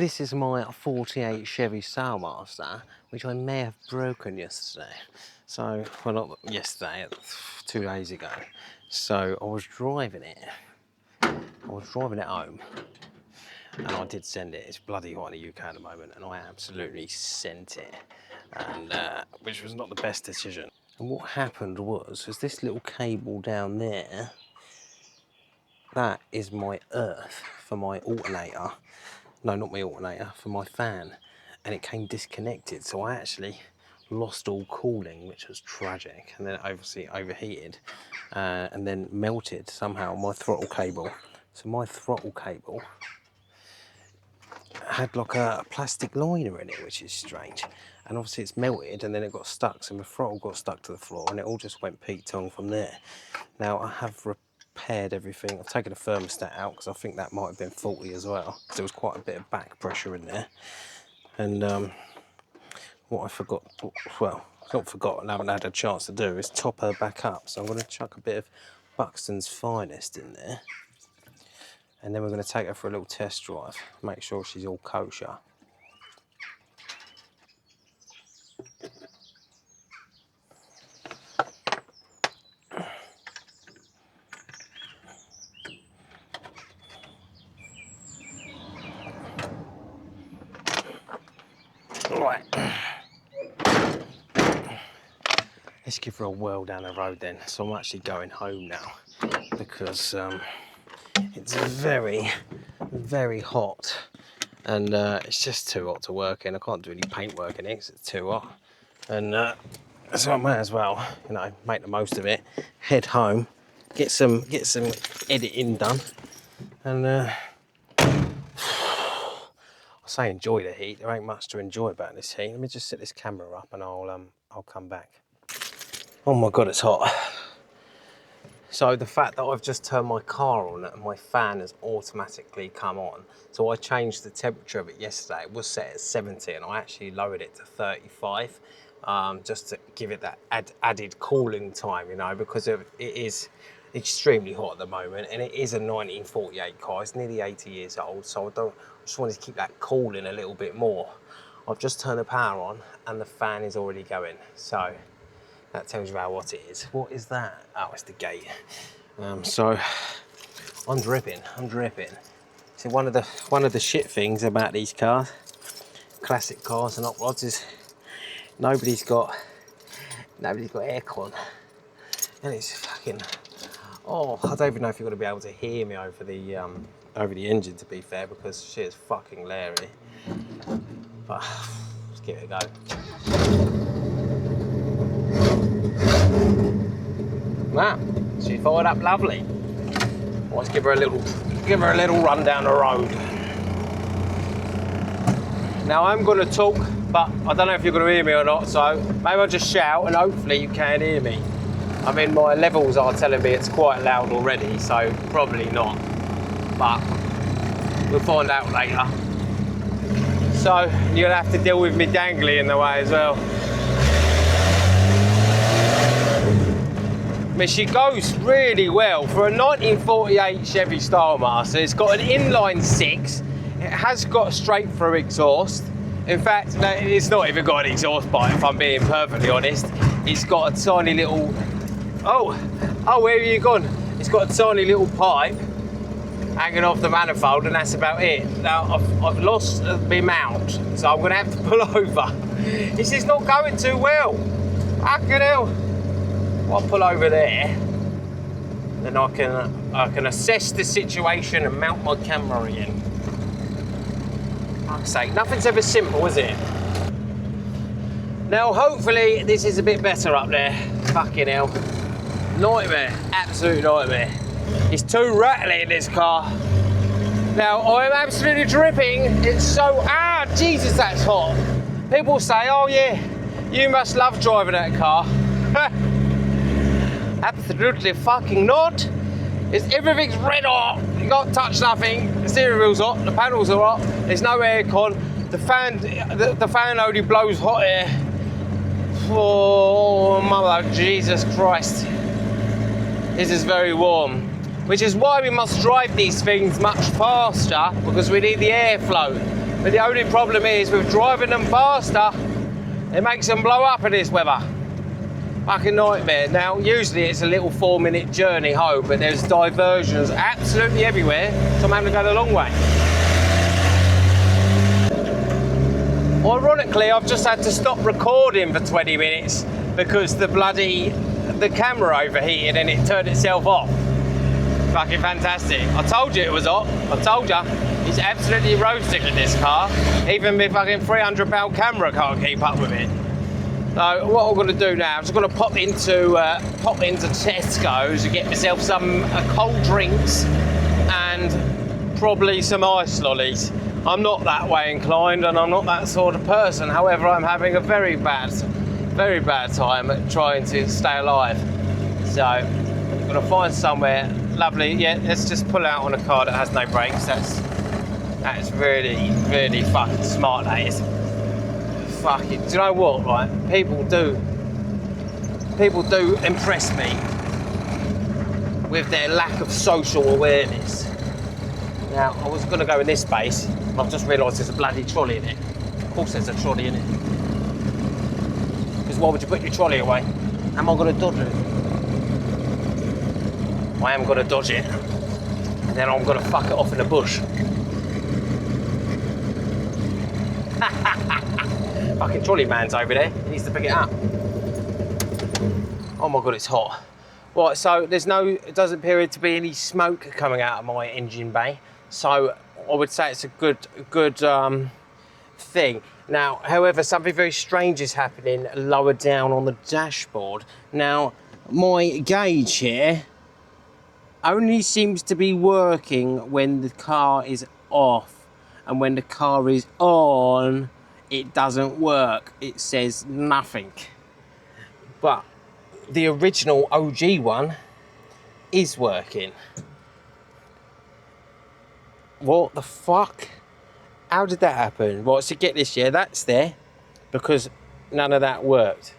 This is my 48 Chevy Sailmaster, which I may have broken yesterday. So, well, not yesterday, 2 days ago. So I was driving it. Home, and I did send it. It's bloody hot in the UK at the moment, and I absolutely sent it, and which was not the best decision. And what happened was this little cable down there. That is my earth for my alternator. No, not my alternator, for my fan. And it came disconnected, so I actually lost all cooling, which was tragic. And then it obviously overheated and then melted somehow my throttle cable. So my throttle cable had like a plastic liner in it, which is strange. And obviously it's melted and then it got stuck, so my throttle got stuck to the floor and it all just went Pete-tong from there. Now I have repaired everything. I've taken the thermostat out because I think that might have been faulty as well, because there was quite a bit of back pressure in there. And what I forgot, well, it's not forgotten, I haven't had a chance to do, is top her back up. So I'm going to chuck a bit of Buxton's Finest in there. And then we're going to take her for a little test drive, make sure she's all kosher. Right. Let's give her a whirl down the road then. So I'm actually going home now because it's very, very hot, and it's just too hot to work in. I can't do any paint work in it because it's too hot, and so I might as well, you know, make the most of it. Head home, get some editing done, and I say enjoy the heat. There ain't much to enjoy about this heat. Let me just set this camera up, and I'll come back. Oh my God, it's hot. So the fact that I've just turned my car on and my fan has automatically come on. So I changed the temperature of it yesterday. It was set at 70 and I actually lowered it to 35 just to give it that added cooling time, you know, because it is extremely hot at the moment, and it is a 1948 car. It's nearly 80 years old, so I just wanted to keep that cooling a little bit more. I've just turned the power on and the fan is already going. So that tells you how hot it is. What is that? Oh, it's the gate. So I'm dripping. See, one of the shit things about these cars, classic cars and hot rods, is nobody's got aircon, and it's fucking. Oh, I don't even know if you're going to be able to hear me over the engine, to be fair, because shit is fucking Larry. But let's give it a go. Wow, she fired up lovely. Let's give her a little run down the road. Now I'm going to talk, but I don't know if you're going to hear me or not, so maybe I'll just shout and hopefully you can hear me. I mean, my levels are telling me it's quite loud already, so probably not, but we'll find out later. So you'll have to deal with me dangly in the way as well. I mean, she goes really well for a 1948 Chevy Stylemaster. It's got an inline 6. It has got a straight through exhaust. In fact, no, it's not even got an exhaust pipe, if I'm being perfectly honest. It's got a tiny little, oh, where have you gone? It's got a tiny little pipe hanging off the manifold, and that's about it. Now, I've lost my mount, so I'm gonna have to pull over. This is not going too well. Fucking hell. I'll pull over there, then I can assess the situation and mount my camera in. Fuck's sake, nothing's ever simple, is it? Now, hopefully, this is a bit better up there. Fucking hell. Nightmare, absolute nightmare. It's too rattly in this car. Now, I'm absolutely dripping. It's so, Jesus, that's hot. People say, oh yeah, you must love driving that car. Absolutely fucking not. Everything's red hot. You can't touch nothing. The steering wheel's hot. The panels are hot. There's no aircon. The fan only blows hot air. Oh, mother Jesus Christ. This is very warm. Which is why we must drive these things much faster, because we need the airflow. But the only problem is with driving them faster, it makes them blow up in this weather. Fucking nightmare. Now, usually it's a little 4-minute journey home, but there's diversions absolutely everywhere, so I'm having to go the long way. Ironically, I've just had to stop recording for 20 minutes because the camera overheated and it turned itself off. Fucking fantastic. I told you it was hot. I told you. It's absolutely roasting in this car. Even my fucking 300-pound camera can't keep up with it. So what I'm going to do now, I'm just going to pop into Tesco's and get myself some cold drinks and probably some ice lollies. I'm not that way inclined and I'm not that sort of person. However, I'm having a very bad time at trying to stay alive. So I'm going to find somewhere lovely. Yeah, let's just pull out on a car that has no brakes. That's really, really fucking smart, that is. Fucking, do you know what, right? People do impress me with their lack of social awareness. Now, I was going to go in this space, but I've just realised there's a bloody trolley in it. Of course there's a trolley in it. Because why would you put your trolley away? Am I going to dodge it? I am going to dodge it. And then I'm going to fuck it off in the bush. Fucking trolley man's over there. He needs to pick it up. Oh my God, it's hot. Right, so it doesn't appear to be any smoke coming out of my engine bay. So I would say it's a good thing. Now, however, something very strange is happening lower down on the dashboard. Now, my gauge here only seems to be working when the car is off, and when the car is on, it doesn't work. It says nothing. But the original OG one is working. What the fuck? How did that happen? Well, so get this, yeah, that's there because none of that worked.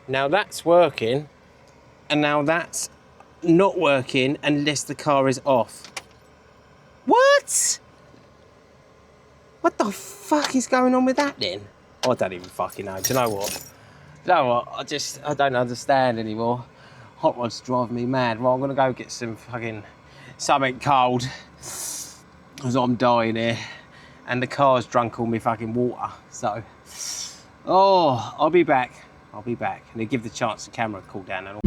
Now that's working, and now that's not working unless the car is off. What? What the fuck is going on with that then? I don't even fucking know. Do you know what? I don't understand anymore. Hot rod's driving me mad. Well, I'm gonna go get some fucking something cold because I'm dying here, and the car's drunk all my fucking water. So, I'll be back. And they give the chance the camera to cool down and all.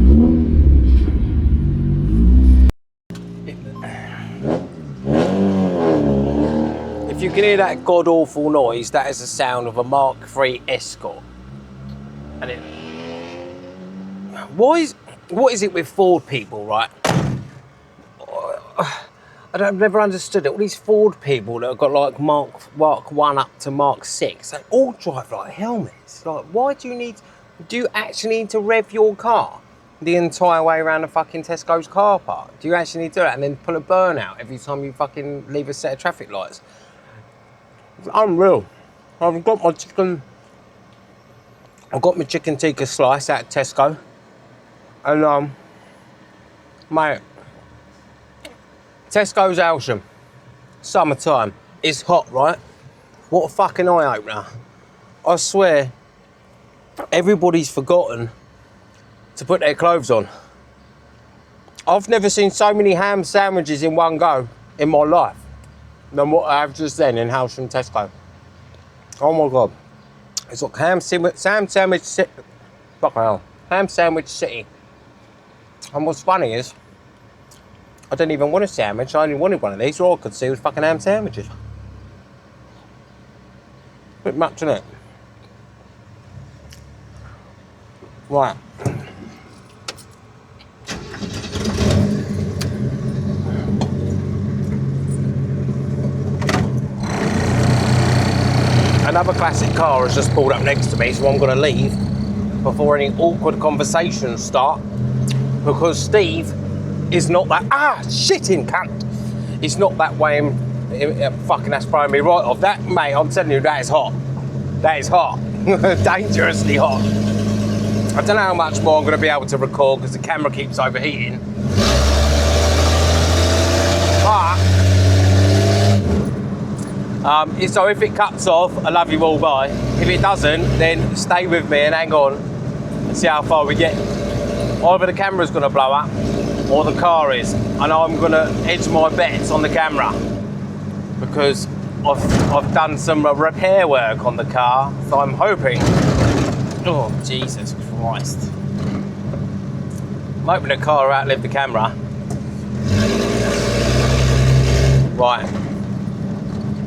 If you can hear that god-awful noise, that is the sound of a Mark III Escort. And what is it with Ford people, right? I've never understood it. All these Ford people that have got like Mark 1 up to Mark 6, they all drive like helmets. Like, why do you actually need to rev your car the entire way around the fucking Tesco's car park? Do you actually need to do that and then pull a burnout every time you fucking leave a set of traffic lights? It's unreal. I've got my chicken tikka slice out of Tesco, and mate, Tesco's Aylsham, summertime, it's hot, right? What a fucking eye opener. I swear, everybody's forgotten to put their clothes on. I've never seen so many ham sandwiches in one go in my life than what I have just then in Aylsham Tesco. Oh my God. It's like ham sandwich city. Fucking hell. Ham sandwich city. And what's funny is, I didn't even want a sandwich. I only wanted one of these. All I could see was fucking ham sandwiches. Bit much, isn't it? Right. Another classic car has just pulled up next to me, so I'm going to leave before any awkward conversations start, because Steve is not that shitting cunt. It's not that way. Fucking, that's throwing me right off. That, mate, I'm telling you, that is hot. That is hot. Dangerously hot. I don't know how much more I'm going to be able to record because the camera keeps overheating. But So if it cuts off, I love you all, bye. If it doesn't, then stay with me and hang on and see how far we get. Either the camera's gonna blow up or the car is. And I'm gonna hedge my bets on the camera because I've done some repair work on the car, so I'm hoping, oh Jesus Christ. I'm hoping the car will outlive the camera. Right,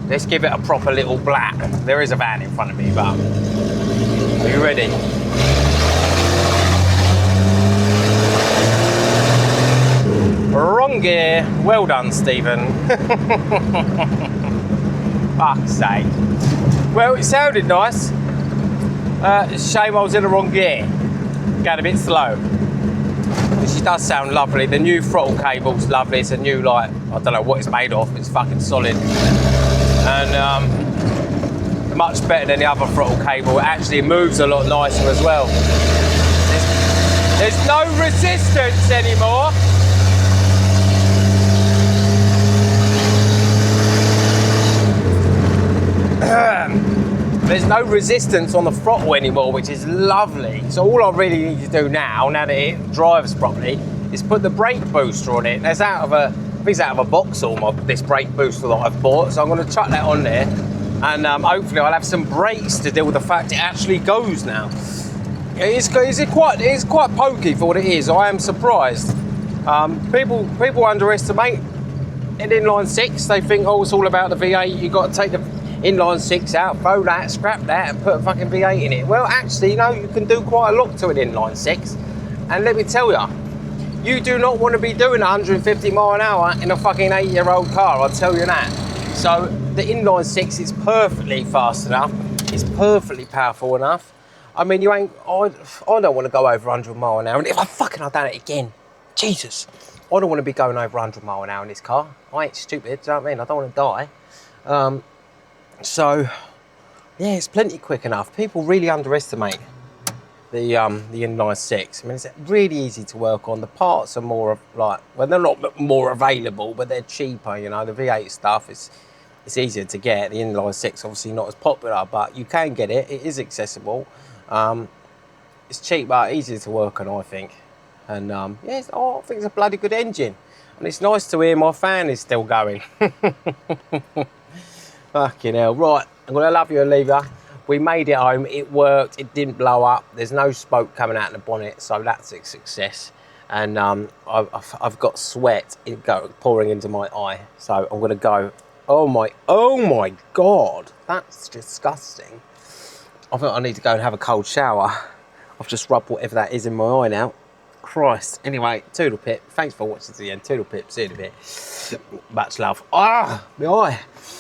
let's give it a proper little black. There is a van in front of me, but are you ready? Wrong gear. Well done, Stephen. Fuck's sake. Well, it sounded nice. It's a shame I was in the wrong gear. Going a bit slow. She does sound lovely. The new throttle cable's lovely. It's a new, like, I don't know what it's made of. It's fucking solid. And much better than the other throttle cable. It actually moves a lot nicer as well. There's no resistance anymore. There's no resistance on the throttle anymore, which is lovely. So all I really need to do now that it drives properly, is put the brake booster on it. That's out of a, I think it's out of a box, this brake booster that I've bought. So I'm going to chuck that on there, and hopefully I'll have some brakes to deal with the fact it actually goes now. It's quite pokey for what it is. I am surprised. People underestimate an inline six. They think, oh, it's all about the V8. You've got to take the inline six out, throw that, scrap that, and put a fucking V8 in it. Well, actually, you know, you can do quite a lot to an inline six. And let me tell you, you do not want to be doing 150 mile an hour in a fucking 8-year-old car, I'll tell you that. So the inline six is perfectly fast enough. It's perfectly powerful enough. I mean, I don't want to go over 100 mile an hour. And if I've done it again, Jesus. I don't want to be going over 100 mile an hour in this car. I ain't stupid, do you know what I mean? I don't want to die. So, yeah, it's plenty quick enough. People really underestimate the inline six. I mean, it's really easy to work on. The parts are more like, well, they're not more available, but they're cheaper. You know, the V8 stuff it's easier to get. The inline six obviously not as popular, but you can get it. It is accessible. It's cheap, but easier to work on, I think. And yeah, I think it's a bloody good engine. And it's nice to hear my fan is still going. Fucking hell. Right, I'm going to love you and leave you. We made it home. It worked. It didn't blow up. There's no smoke coming out of the bonnet, so that's a success. And I've got sweat pouring into my eye. So I'm going to go. Oh my God. That's disgusting. I think I need to go and have a cold shower. I've just rubbed whatever that is in my eye now. Christ. Anyway, toodle pip. Thanks for watching to the end. Toodle pip. See you in a bit. Much love. Ah, my eye.